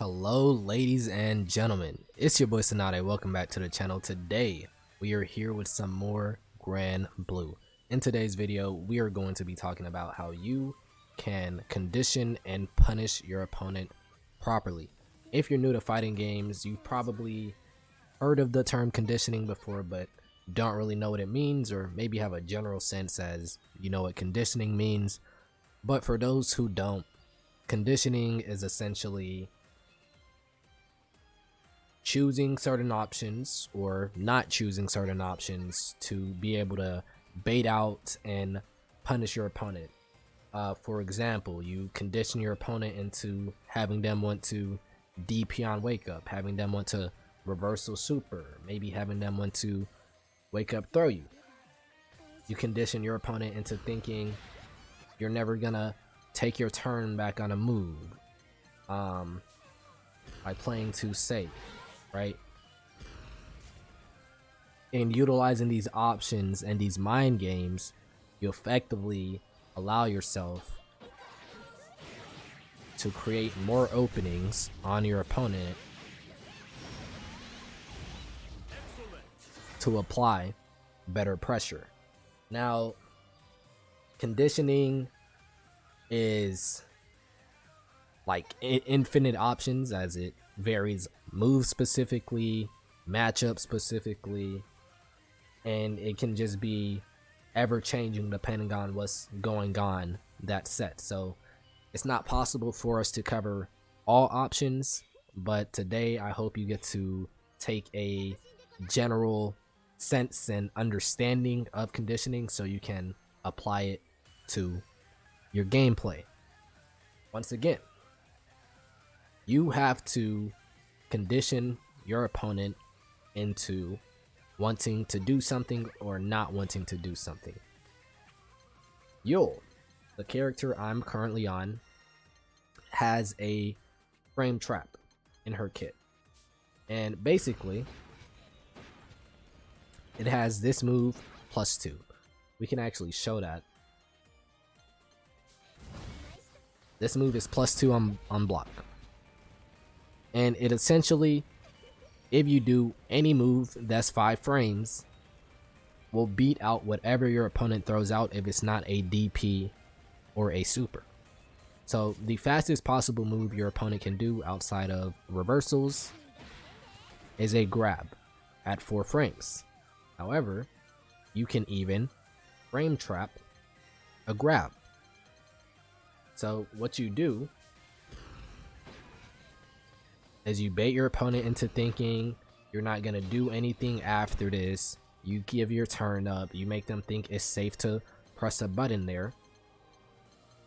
Hello ladies and gentlemen, it's your boy Sonade. Welcome back to the channel. Today we are here with some more Granblue. In today's video we are going to be talking about how you can condition and punish your opponent properly. If you're new to fighting games, you've probably heard of the term conditioning before but don't really know what it means, or maybe have a general sense as you know what conditioning means. But for those who don't, conditioning is essentially choosing certain options or not choosing certain options to be able to bait out and punish your opponent. For example, you condition your opponent into having them want to DP on wake up, having them want to reversal super, maybe having them want to wake up throw you. You condition your opponent into thinking you're never gonna take your turn back on a move by playing too safe, right? And utilizing these options and these mind games, you effectively allow yourself to create more openings on your opponent to apply better pressure. Now, conditioning is like infinite options, as it varies move specifically, matchup specifically, and it can just be ever changing depending on what's going on that set. So it's not possible for us to cover all options, but today I hope you get to take a general sense and understanding of conditioning so you can apply it to your gameplay. Once again, you have to condition your opponent into wanting to do something or not wanting to do something. Yul, the character I'm currently on, has a frame trap in her kit, and basically it has this move +2. We can actually show that. This move is +2 on block. And it essentially, if you do any move that's 5 frames, will beat out whatever your opponent throws out if it's not a DP or a super. So the fastest possible move your opponent can do outside of reversals is a grab at 4 frames. However, you can even frame trap a grab. So what you do is you bait your opponent into thinking you're not going to do anything after this. You give your turn up, you make them think it's safe to press a button there.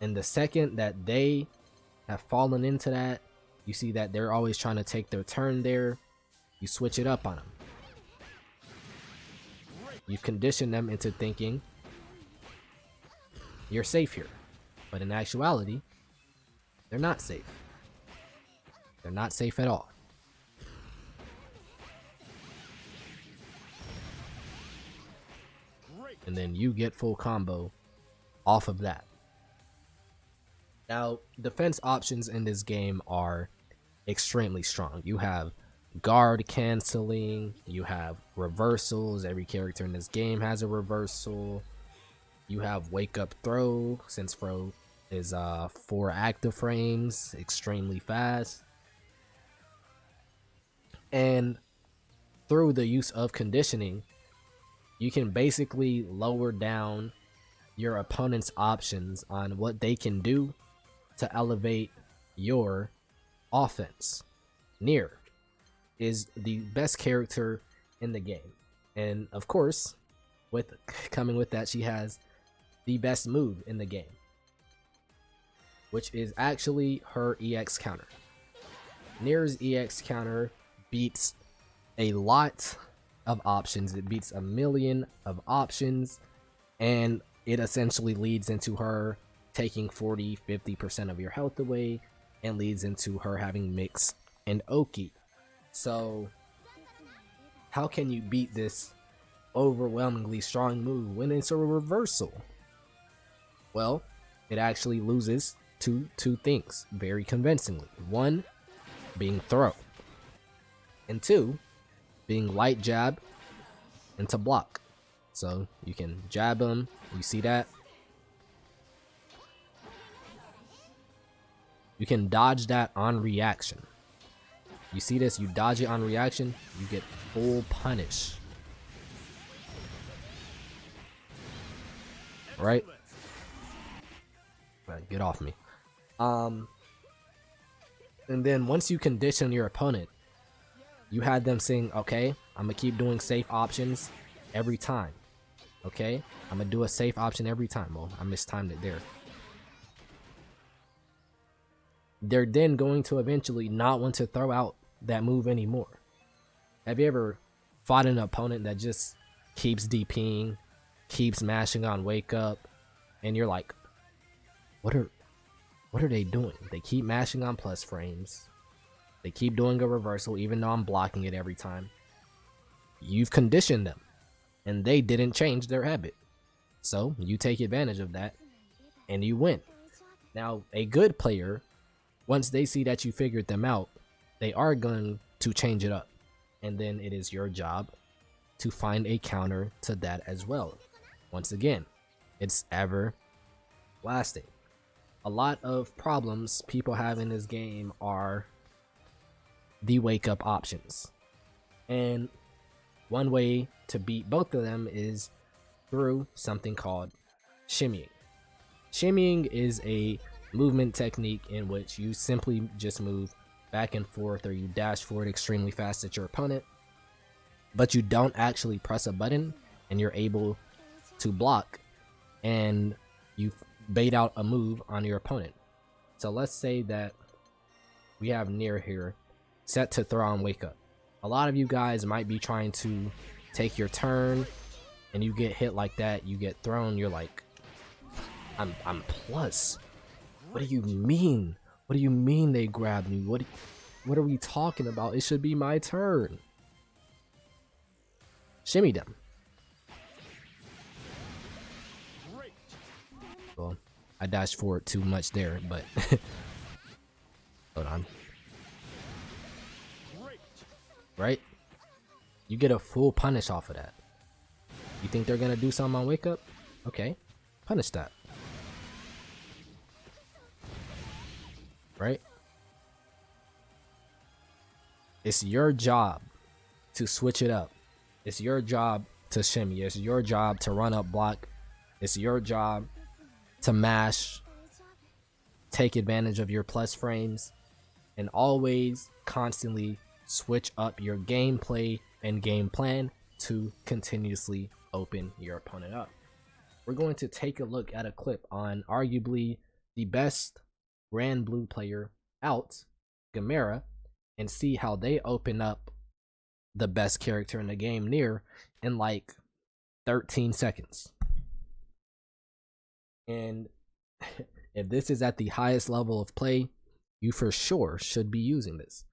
And the second that they have fallen into that, you see that they're always trying to take their turn there, you switch it up on them. You've conditioned them into thinking you're safe here, but in actuality, they're not safe. They're not safe at all. And then you get full combo off of that. Now, defense options in this game are extremely strong. You have guard canceling, you have reversals. Every character in this game has a reversal. You have wake up throw, since throw is 4 active frames, extremely fast. And through the use of conditioning, you can basically lower down your opponent's options on what they can do to elevate your offense. Nier is the best character in the game, and of course, with coming with that, she has the best move in the game, which is actually her EX counter. Nier's EX counter beats a lot of options. It beats a million of options, and it essentially leads into her taking 40-50% of your health away, and leads into her having mix and Oki. So how can you beat this overwhelmingly strong move when it's a reversal? Well, it actually loses two things very convincingly. One, being throw. And 2, being light jab into block. So you can jab them, you see that? You can dodge that on reaction. You see this? You dodge it on reaction, you get full punish. Right? Get off me. And then once you condition your opponent, you had them saying, okay, I'm gonna keep doing safe options every time. Okay? I'm gonna do a safe option every time. Well, I mistimed it there. They're then going to eventually not want to throw out that move anymore. Have you ever fought an opponent that just keeps DPing, keeps mashing on wake up, and you're like, what are they doing? They keep mashing on plus frames. They keep doing a reversal even though I'm blocking it every time. You've conditioned them and they didn't change their habit. So you take advantage of that and you win. Now, a good player, once they see that you figured them out, they are going to change it up. And then it is your job to find a counter to that as well. Once again, it's ever lasting. A lot of problems people have in this game are the wake up options. And one way to beat both of them is through something called shimmying. Shimmying is a movement technique in which you simply just move back and forth, or you dash forward extremely fast at your opponent, but you don't actually press a button and you're able to block and you bait out a move on your opponent. So let's say that we have Nier here set to throw on wake up. A lot of you guys might be trying to take your turn and you get hit like that, you get thrown, you're like, I'm plus. What do you mean? What do you mean they grabbed me? What are we talking about? It should be my turn. Shimmy them. Well, I dashed forward too much there, but hold on. Right? You get a full punish off of that. You think they're gonna do something on wake up? Okay, punish that. Right? It's your job to switch it up. It's your job to shimmy. It's your job to run up block. It's your job to mash, take advantage of your plus frames, and always constantly switch up your gameplay and game plan to continuously open your opponent up. We're going to take a look at a clip on arguably the best Granblue player out, Gamera, and see how they open up the best character in the game, Nier, in like 13 seconds. And if this is at the highest level of play, you for sure should be using this.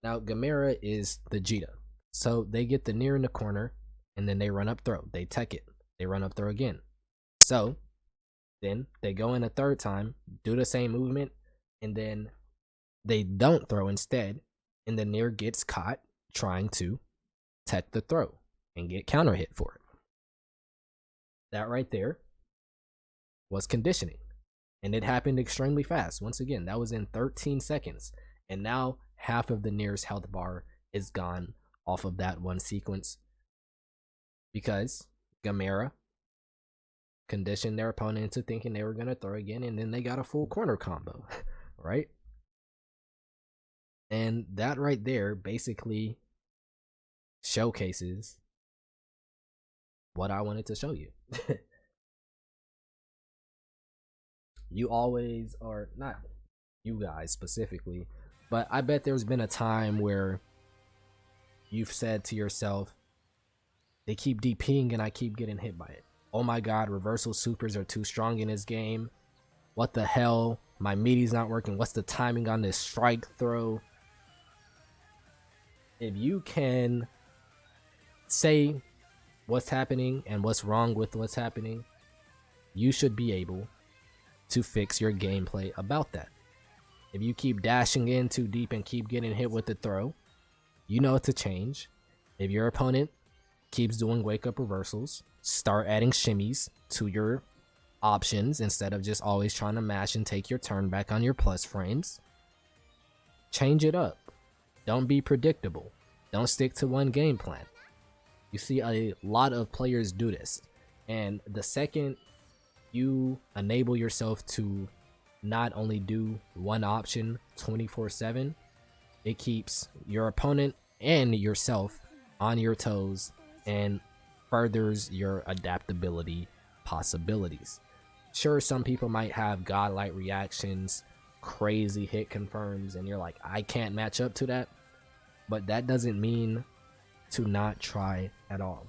Now, Gamera is the Jita. So they get the Nier in the corner, and then they run up throw. They tech it. They run up throw again. So then they go in a third time, do the same movement, and then they don't throw instead, and the Nier gets caught trying to tech the throw and get counter hit for it. That right there was conditioning, and it happened extremely fast. Once again, that was in 13 seconds, and now half of the Nier's health bar is gone off of that one sequence because Gamera conditioned their opponent into thinking they were going to throw again, and then they got a full corner combo, right? And that right there basically showcases what I wanted to show you. You always are, not you guys specifically, but I bet there's been a time where you've said to yourself, they keep DPing and I keep getting hit by it. Oh my god, reversal supers are too strong in this game. What the hell? My meaty's not working. What's the timing on this strike throw? If you can say what's happening and what's wrong with what's happening, you should be able to fix your gameplay about that. If you keep dashing in too deep and keep getting hit with the throw, you know to change. If your opponent keeps doing wake up reversals, start adding shimmies to your options instead of just always trying to mash and take your turn back on your plus frames. Change it up. Don't be predictable. Don't stick to one game plan. You see a lot of players do this, and the second you enable yourself to not only do one option 24/7, it keeps your opponent and yourself on your toes and furthers your adaptability possibilities. Sure, some people might have godlike reactions, crazy hit confirms, and you're like, I can't match up to that, but that doesn't mean to not try at all.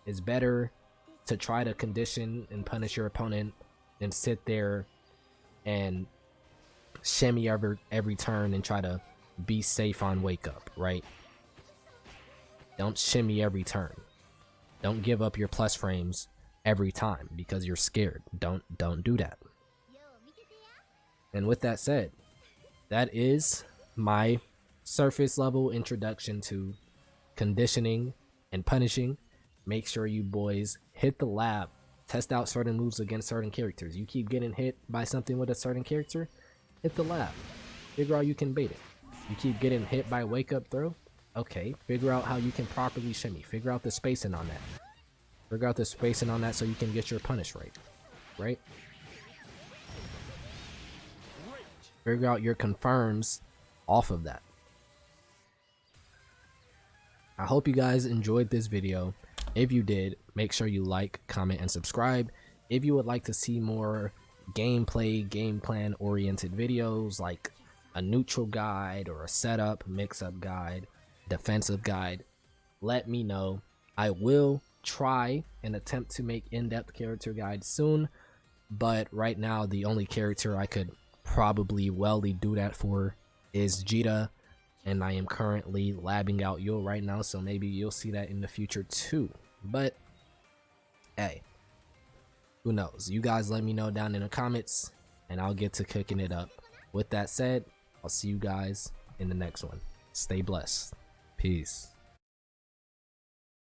It's better to try to condition and punish your opponent than sit there and shimmy every turn and try to be safe on wake up, right? Don't shimmy every turn. Don't give up your plus frames every time because you're scared. Don't do that. And with that said, that is my surface level introduction to conditioning and punishing. Make sure you boys hit the lab, test out certain moves against certain characters. You keep getting hit by something with a certain character, hit the lab, figure out you can bait it. You keep getting hit by wake up throw, okay, figure out how you can properly shimmy, figure out the spacing on that, so you can get your punish right? Figure out your confirms off of that. I hope you guys enjoyed this video. If you did, make sure you like, comment, and subscribe. If you would like to see more gameplay, game plan oriented videos like a neutral guide or a setup, mix-up guide, defensive guide, let me know. I will try and attempt to make in-depth character guides soon, but right now the only character I could probably wellly do that for is Jita, and I am currently labbing out Yul right now, so maybe you'll see that in the future too. But hey, who knows? You guys let me know down in the comments and I'll get to cooking it up. With that said, I'll see you guys in the next one. Stay blessed. Peace.